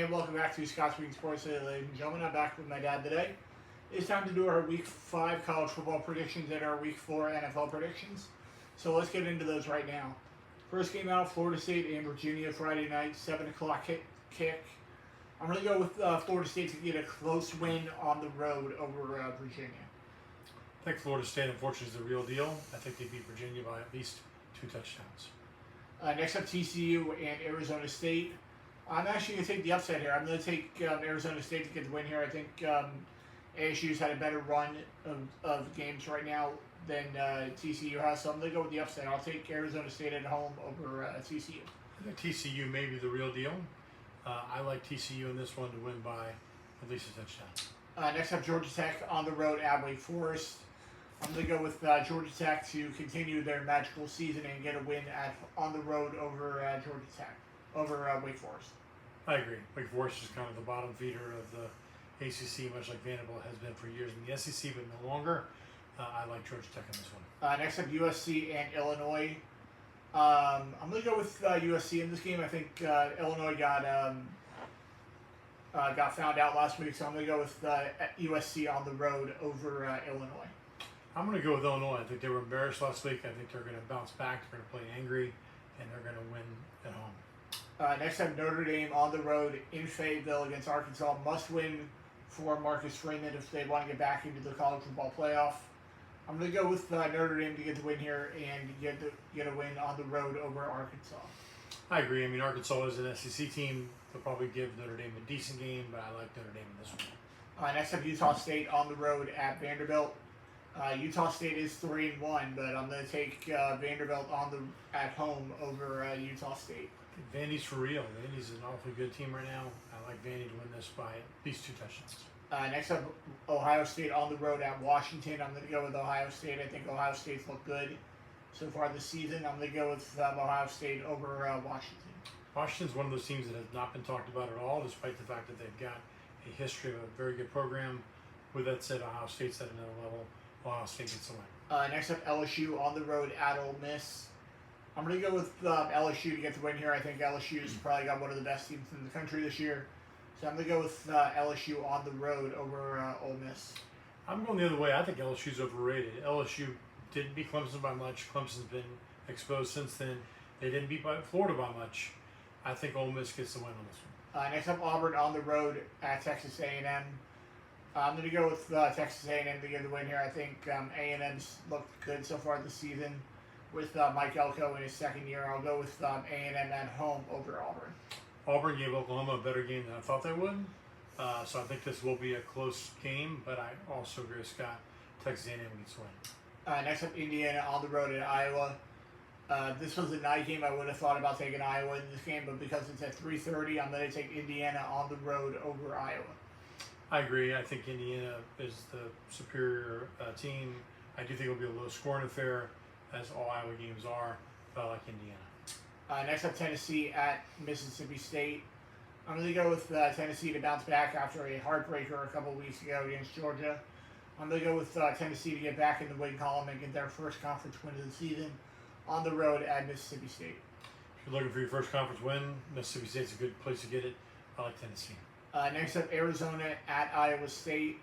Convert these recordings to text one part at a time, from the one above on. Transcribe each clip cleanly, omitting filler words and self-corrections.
And welcome back to Scott's Week Sports today, ladies and gentlemen. I'm back with my dad today. It's time to do our Week 5 college football predictions and our Week 4 NFL predictions. So let's get into those right now. First game out, Florida State and Virginia, Friday night, 7 o'clock kick. I'm going to go with Florida State to get a close win on the road over Virginia. I think Florida State, unfortunately, is the real deal. I think they beat Virginia by at least 2 touchdowns. Next up, TCU and Arizona State. I'm actually going to take the upset here. I'm going to take Arizona State to get the win here. I think ASU's had a better run of games right now than TCU has, so I'm going to go with the upset. I'll take Arizona State at home over TCU. I think TCU may be the real deal. I like TCU in this one to win by at least a touchdown. Next up, Georgia Tech on the road at Wake Forest. I'm going to go with Georgia Tech to continue their magical season and get a win on the road over Georgia Tech, over Wake Forest. I agree. Wake Forest is kind of the bottom feeder of the ACC, much like Vanderbilt has been for years in the SEC, but no longer. I like Georgia Tech in this one. Next up, USC and Illinois. I'm going to go with USC in this game. I think Illinois got found out last week, so I'm going to go with USC on the road over Illinois. I'm going to go with Illinois. I think they were embarrassed last week. I think they're going to bounce back. They're going to play angry, and they're going to win at home. Next up, Notre Dame on the road in Fayetteville against Arkansas. Must win for Marcus Freeman if they want to get back into the college football playoff. I'm going to go with Notre Dame to get the win here and get a win on the road over Arkansas. I agree. I mean, Arkansas is an SEC team. They'll probably give Notre Dame a decent game, but I like Notre Dame in this one. Next up, Utah State on the road at Vanderbilt. Utah State is 3-1, but I'm going to take Vanderbilt at home over Utah State. Vandy's for real. Vandy's an awfully good team right now. I like Vandy to win this by at least 2 touchdowns. Next up, Ohio State on the road at Washington. I'm going to go with Ohio State. I think Ohio State's looked good so far this season. I'm going to go with Ohio State over Washington. Washington's one of those teams that has not been talked about at all, despite the fact that they've got a history of a very good program. With that said, Ohio State's at another level. Ohio State gets the win. Next up, LSU on the road at Ole Miss. I'm going to go with LSU to get the win here. I think LSU's probably got one of the best teams in the country this year. So I'm going to go with LSU on the road over Ole Miss. I'm going the other way. I think LSU's overrated. LSU didn't beat Clemson by much. Clemson's been exposed since then. They didn't beat Florida by much. I think Ole Miss gets the win on this one. Next up, Auburn on the road at Texas A&M. I'm going to go with Texas A&M to get the win here. I think A&M's looked good so far this season with Mike Elko in his second year. I'll go with A&M at home over Auburn. Auburn gave Oklahoma a better game than I thought they would. So I think this will be a close game, but I also agree with Scott. Texas A&M gets the win. Next up, Indiana on the road at Iowa. This was a night game. I would have thought about taking Iowa in this game, but because it's at 3:30, I'm going to take Indiana on the road over Iowa. I agree. I think Indiana is the superior team. I do think it'll be a low-scoring affair, as all Iowa games are, but I like Indiana. Next up, Tennessee at Mississippi State. I'm going to go with Tennessee to bounce back after a heartbreaker a couple weeks ago against Georgia. I'm going to go with Tennessee to get back in the win column and get their first conference win of the season on the road at Mississippi State. If you're looking for your first conference win, Mississippi State's a good place to get it. I like Tennessee. Next up, Arizona at Iowa State.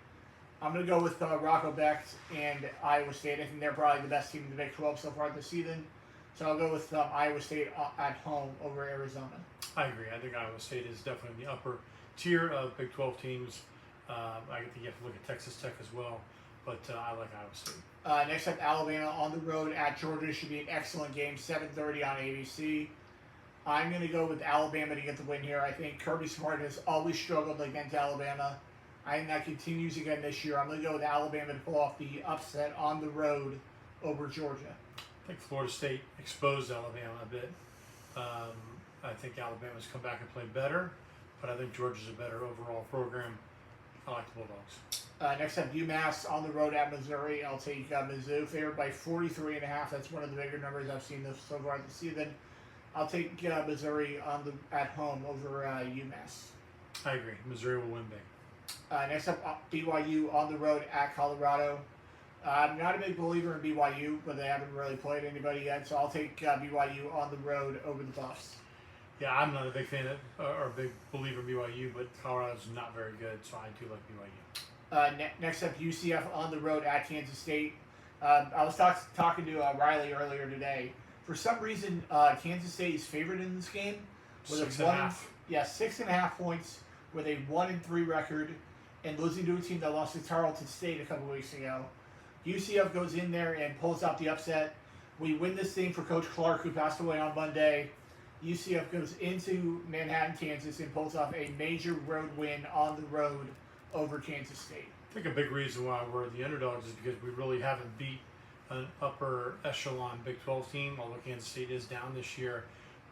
I'm going to go with Rocco Becht and Iowa State. I think they're probably the best team in the Big 12 so far this season. So I'll go with Iowa State at home over Arizona. I agree. I think Iowa State is definitely in the upper tier of Big 12 teams. I think you have to look at Texas Tech as well, but I like Iowa State. Next up, Alabama on the road at Georgia. Should be an excellent game, 7:30 on ABC. I'm going to go with Alabama to get the win here. I think Kirby Smart has always struggled against Alabama. I think that continues again this year. I'm going to go with Alabama to pull off the upset on the road over Georgia. I think Florida State exposed Alabama a bit. I think Alabama's come back and played better, but I think Georgia's a better overall program. I like the Bulldogs. Next up, UMass on the road at Missouri. I'll take Mizzou favored by 43.5. That's one of the bigger numbers I've seen so far this season. I'll take Missouri at home over UMass. I agree. Missouri will win big. Next up, BYU on the road at Colorado. I'm not a big believer in BYU, but they haven't really played anybody yet, so I'll take BYU on the road over the Buffs. Yeah, I'm not a big fan of or a big believer in BYU, but Colorado's not very good, so I do like BYU. Next up, UCF on the road at Kansas State. I was talking to Riley earlier today. For some reason, Kansas State is favored in this game with 6.5. 6.5 points with a 1-3 record, and losing to a team that lost to Tarleton State a couple weeks ago. UCF goes in there and pulls out the upset. We win this thing for Coach Clark, who passed away on Monday. UCF goes into Manhattan, Kansas, and pulls off a major road win on the road over Kansas State. I think a big reason why we're the underdogs is because we really haven't beat an upper echelon Big 12 team, although Kansas State is down this year.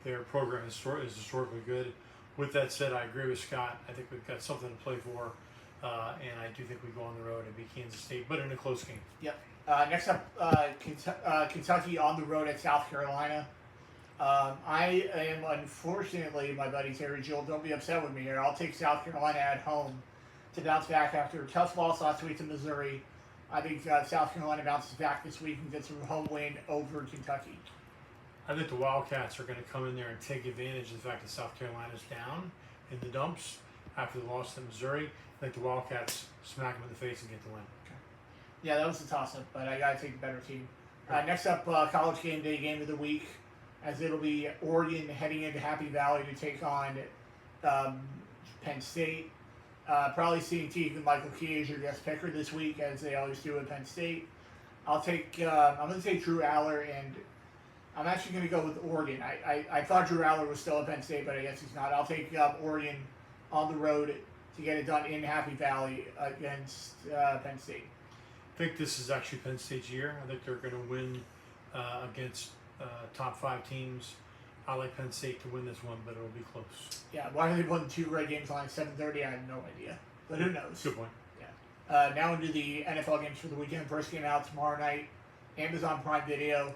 Their program is historically good. With that said, I agree with Scott. I think we've got something to play for, and I do think we go on the road and beat Kansas State, but in a close game. Yep. Next up, Kentucky on the road at South Carolina. I am, unfortunately, my buddy Terry Jill, don't be upset with me here. I'll take South Carolina at home to bounce back after a tough loss last week to Missouri. I think South Carolina bounces back this week and gets a home win over Kentucky. I think the Wildcats are going to come in there and take advantage of the fact that South Carolina's down in the dumps after the loss to Missouri. I think the Wildcats smack them in the face and get the win. Yeah, that was a toss-up, but I got to take the better team. Next up, college game day game of the week, as it'll be Oregon heading into Happy Valley to take on Penn State. Probably seeing Teague and Michael Key as your guest picker this week, as they always do at Penn State. I'm going to take Drew Aller, and I'm actually going to go with Oregon. I thought Drew Aller was still at Penn State, but I guess he's not. I'll take Oregon on the road to get it done in Happy Valley against Penn State. I think this is actually Penn State's year. I think they're going to win against top 5 teams. I like Penn State to win this one, but it'll be close. Yeah, why are they putting 2 great games on at 7:30? I have no idea, but who knows? Good point. Yeah. Now into the NFL games for the weekend. First game out tomorrow night, Amazon Prime Video,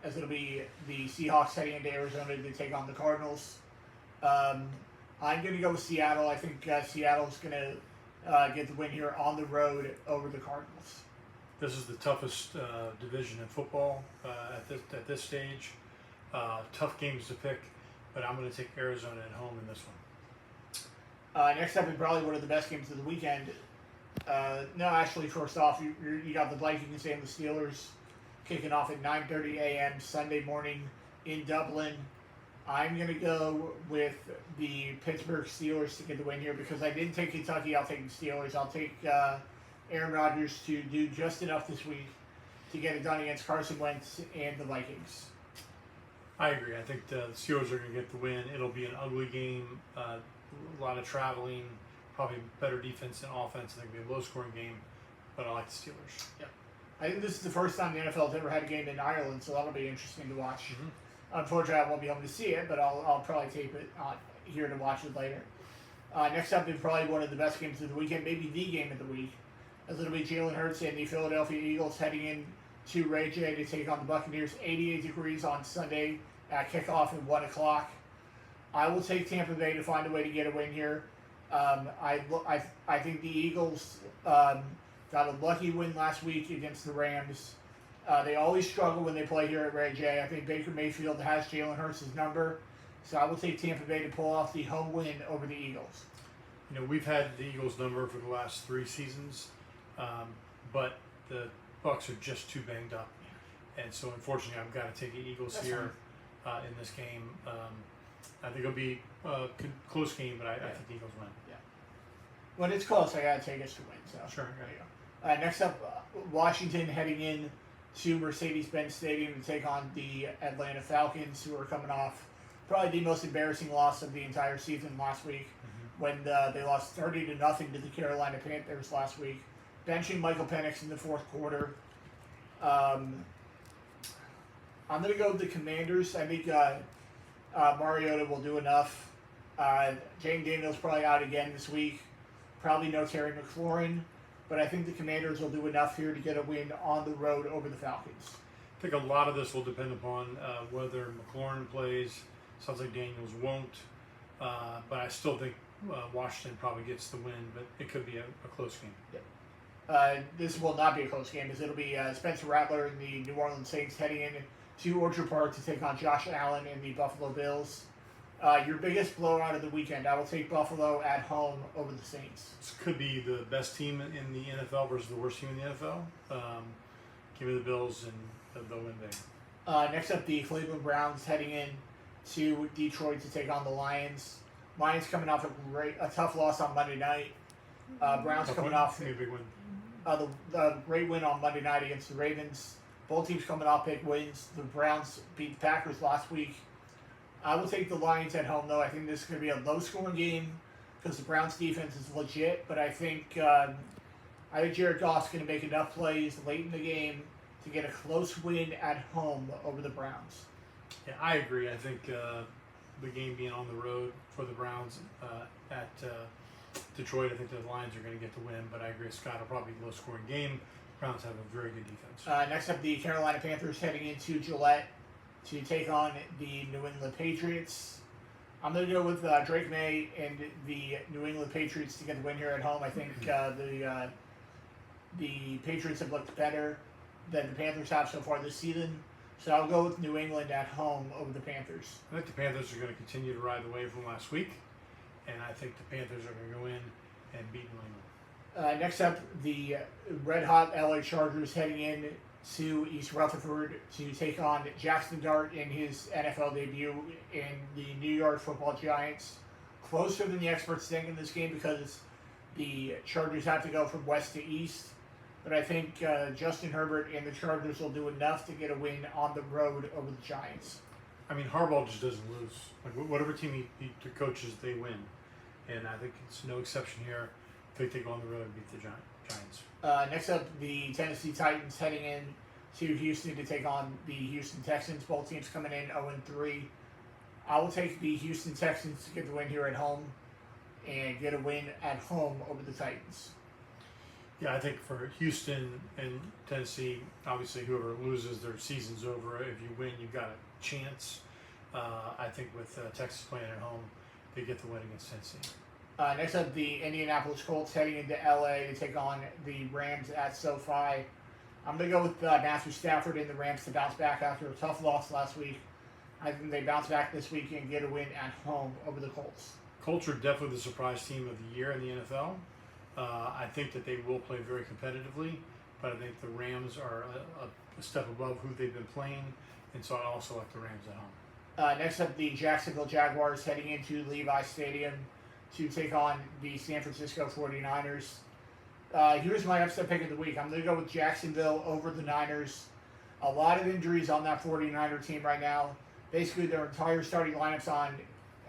as it'll be the Seahawks heading into Arizona to take on the Cardinals. I'm going to go with Seattle. I think Seattle's going to get the win here on the road over the Cardinals. This is the toughest division in football at this stage. Tough games to pick, but I'm going to take Arizona at home in this one. Next up, is probably one of the best games of the weekend. No, actually, first off, you got the Vikings and the Steelers kicking off at 9:30 a.m. Sunday morning in Dublin. I'm going to go with the Pittsburgh Steelers to get the win here because I didn't take Kentucky. I'll take the Steelers. I'll take Aaron Rodgers to do just enough this week to get it done against Carson Wentz and the Vikings. I agree. I think the Steelers are going to get the win. It'll be an ugly game, a lot of traveling, probably better defense than offense. I think it'll be a low-scoring game, but I like the Steelers. Yep. I think this is the first time the NFL has ever had a game in Ireland, so that'll be interesting to watch. Mm-hmm. Unfortunately, I won't be able to see it, but I'll probably tape it here to watch it later. Next up is probably one of the best games of the weekend, maybe the game of the week, as it'll be Jalen Hurts and the Philadelphia Eagles heading in to Ray J to take on the Buccaneers. 88 degrees on Sunday at kickoff at 1 o'clock. I will take Tampa Bay to find a way to get a win here. I think the Eagles got a lucky win last week against the Rams. They always struggle when they play here at Ray J. I think Baker Mayfield has Jalen Hurts' number, so I will take Tampa Bay to pull off the home win over the Eagles. You know, we've had the Eagles' number for the last 3 seasons, but the Bucs are just too banged up, and so unfortunately, I've got to take the Eagles here in this game. I think it'll be a close game, but I think the Eagles win. Yeah. When it's close, I got to take us to win. So Sure. There you go. Next up, Washington heading in to Mercedes-Benz Stadium to take on the Atlanta Falcons, who are coming off probably the most embarrassing loss of the entire season last week, when they lost 30-0 to the Carolina Panthers last week, benching Michael Penix in the fourth quarter. I'm going to go with the Commanders. I think Mariota will do enough. Jane Daniels probably out again this week. Probably no Terry McLaurin. But I think the Commanders will do enough here to get a win on the road over the Falcons. I think a lot of this will depend upon whether McLaurin plays. Sounds like Daniels won't. But I still think Washington probably gets the win, but it could be a close game. Yep. This will not be a close game, as it'll be Spencer Rattler and the New Orleans Saints heading in to Orchard Park to take on Josh Allen and the Buffalo Bills. Your biggest blowout of the weekend. I will take Buffalo at home over the Saints. This could be the best team in the NFL versus the worst team in the NFL. Give me the Bills, and they'll win big. Next up, the Cleveland Browns heading in to Detroit to take on the Lions. Lions coming off a tough loss on Monday night. Browns Tough coming win. off Give me a big win. the great win on Monday night against the Ravens. Both teams coming off big wins. The Browns beat the Packers last week. I will take the Lions at home, though. I think this is going to be a low-scoring game because the Browns' defense is legit. But I think Jared Goff's going to make enough plays late in the game to get a close win at home over the Browns. Yeah, I agree. I think the game being on the road for the Browns at Detroit, I think the Lions are going to get the win. But I agree, Scott, it'll probably be a low-scoring game. Browns have a very good defense. Next up, the Carolina Panthers heading into Gillette to take on the New England Patriots. I'm going to go with Drake May and the New England Patriots to get the win here at home. I think the Patriots have looked better than the Panthers have so far this season. So I'll go with New England at home over the Panthers. I think the Panthers are going to continue to ride the wave from last week, and I think the Panthers are going to go in and beat New England. Next up, the red-hot LA Chargers heading in to East Rutherford to take on Jackson Dart in his NFL debut in the New York Football Giants. Closer than the experts think in this game because the Chargers have to go from west to east. But I think Justin Herbert and the Chargers will do enough to get a win on the road over the Giants. I mean, Harbaugh just doesn't lose. Like whatever team he coaches, they win, and I think it's no exception here. I think they go on the road and beat the Giants. Next up, the Tennessee Titans heading in to Houston to take on the Houston Texans. Both teams coming in 0-3. I will take the Houston Texans to get the win here at home and get a win at home over the Titans. Yeah, I think for Houston and Tennessee, obviously whoever loses, their season's over. If you win, you've got a chance. I think with Texas playing at home, they get the win against Tennessee. Next up, the Indianapolis Colts heading into LA to take on the Rams at SoFi. I'm going to go with Matthew Stafford and the Rams to bounce back after a tough loss last week. I think they bounce back this week and get a win at home over the Colts. Colts are definitely the surprise team of the year in the NFL. I think that they will play very competitively, but I think the Rams are a step above who they've been playing, and so I also like the Rams at home. Next up, the Jacksonville Jaguars heading into Levi Stadium to take on the San Francisco 49ers. Here's my upset pick of the week. I'm going to go with Jacksonville over the Niners. A lot of injuries on that 49er team right now. Basically, their entire starting lineup's on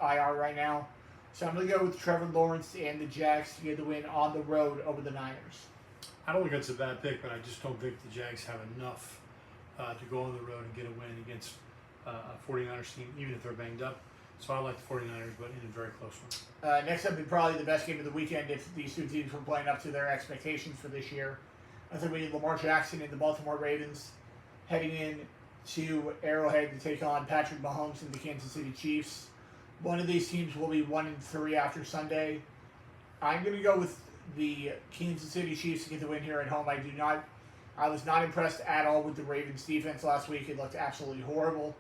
IR right now. So I'm going to go with Trevor Lawrence and the Jags to get the win on the road over the Niners. I don't think it's a bad pick, but I just don't think the Jags have enough to go on the road and get a win against a 49ers team, even if they're banged up. So I like the 49ers, but in a very close one. Next up, probably the best game of the weekend if these two teams were playing up to their expectations for this year. I think we need Lamar Jackson and the Baltimore Ravens heading in to Arrowhead to take on Patrick Mahomes and the Kansas City Chiefs. One of these teams will be 1-3 after Sunday. I'm going to go with the Kansas City Chiefs to get the win here at home. I was not impressed at all with the Ravens defense last week. It looked absolutely horrible.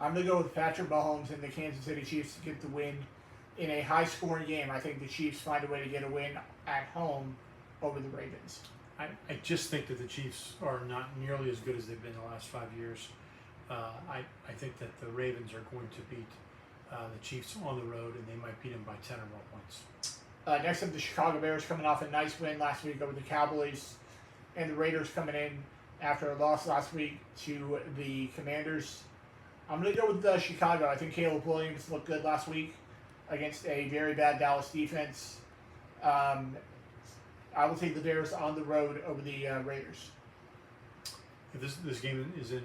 I'm going to go with Patrick Mahomes and the Kansas City Chiefs to get the win in a high-scoring game. I think the Chiefs find a way to get a win at home over the Ravens. I just think that the Chiefs are not nearly as good as they've been the last 5 years. I think that the Ravens are going to beat the Chiefs on the road, and they might beat them by 10 or more points. Next up, the Chicago Bears coming off a nice win last week over the Cowboys, and the Raiders coming in after a loss last week to the Commanders. I'm going to go with Chicago. I think Caleb Williams looked good last week against a very bad Dallas defense. I will take the Bears on the road over the Raiders. If this game is in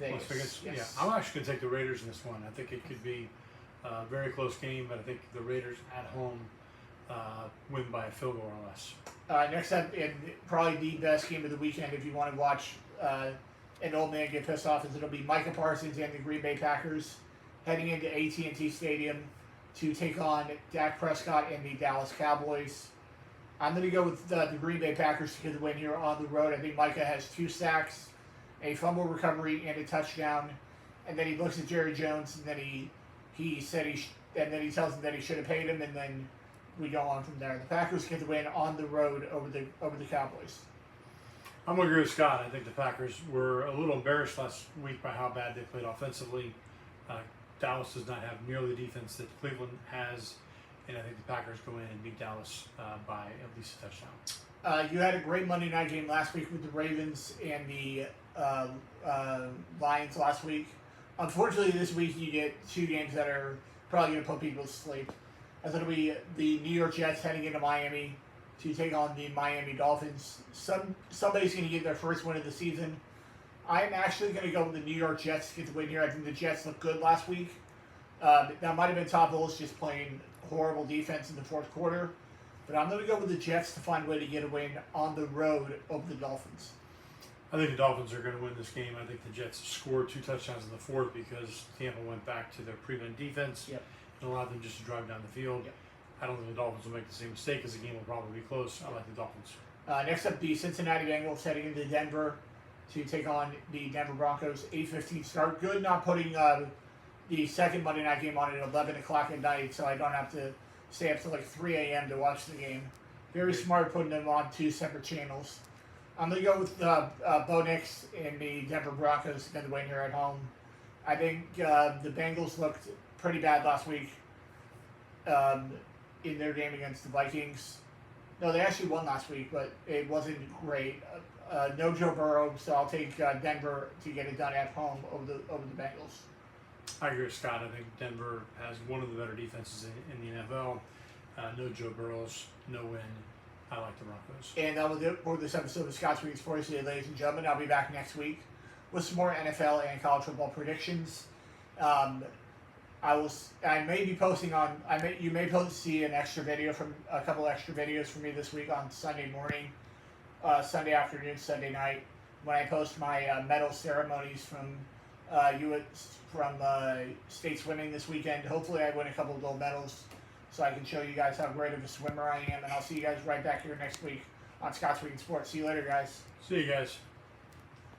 Las Vegas, yes. yeah, I'm actually going to take the Raiders in this one. I think it could be a very close game, but I think the Raiders at home win by a field goal or less. Next up, and probably the best game of the weekend if you want to watch an old man get pissed off, is it'll be Micah Parsons and the Green Bay Packers heading into AT&T Stadium to take on Dak Prescott and the Dallas Cowboys. I'm going to go with the Green Bay Packers to get the win here on the road. I think Micah has 2 sacks, a fumble recovery, and a touchdown. And then he looks at Jerry Jones, and then he he said and then he tells him that he should have paid him, and then we go on from there. The Packers get the win on the road over the Cowboys. I'm going to agree with Scott. I think the Packers were a little embarrassed last week by how bad they played offensively. Dallas does not have nearly the defense that Cleveland has, and I think the Packers go in and beat Dallas by at least a touchdown. You had a great Monday night game last week with the Ravens and the Lions last week. Unfortunately, this week you get two games that are probably going to put people to sleep. That's going to be the New York Jets heading into Miami to take on the Miami Dolphins. Somebody's going to get their first win of the season. I'm actually going to go with the New York Jets to get the win here. I think the Jets looked good last week. That might have been Todd Bowles just playing horrible defense in the fourth quarter. But I'm going to go with the Jets to find a way to get a win on the road over the Dolphins. I think the Dolphins are going to win this game. I think the Jets scored 2 touchdowns in the fourth because Tampa went back to their prevent defense and allowed them just to drive down the field. Yep. I don't think the Dolphins will make the same mistake because the game will probably be close. I like the Dolphins. Next up, the Cincinnati Bengals heading into Denver to take on the Denver Broncos. 8:15 start. Good not putting the second Monday night game on at 11 o'clock at night, so I don't have to stay up till like 3 a.m. to watch the game. Very smart putting them on 2 separate channels. I'm going to go with Bo Nix and the Denver Broncos to get the win here at home. I think the Bengals looked pretty bad last week in their game against the Vikings. No, they actually won last week, but it wasn't great. No Joe Burrow, so I'll take Denver to get it done at home over the Bengals. I agree with Scott. I think Denver has one of the better defenses in the NFL. No Joe Burrows, no win. I like the Broncos. And that was it for this episode of Scott's Week Sports today, ladies and gentlemen. I'll be back next week with some more NFL and college football predictions. I may be posting on. You may see an extra video from a couple extra videos from me this week on Sunday morning, Sunday afternoon, Sunday night when I post my medal ceremonies from state swimming this weekend. Hopefully, I win a couple of gold medals, so I can show you guys how great of a swimmer I am. And I'll see you guys right back here next week on Scott's Week in Sports. See you later, guys. See you guys.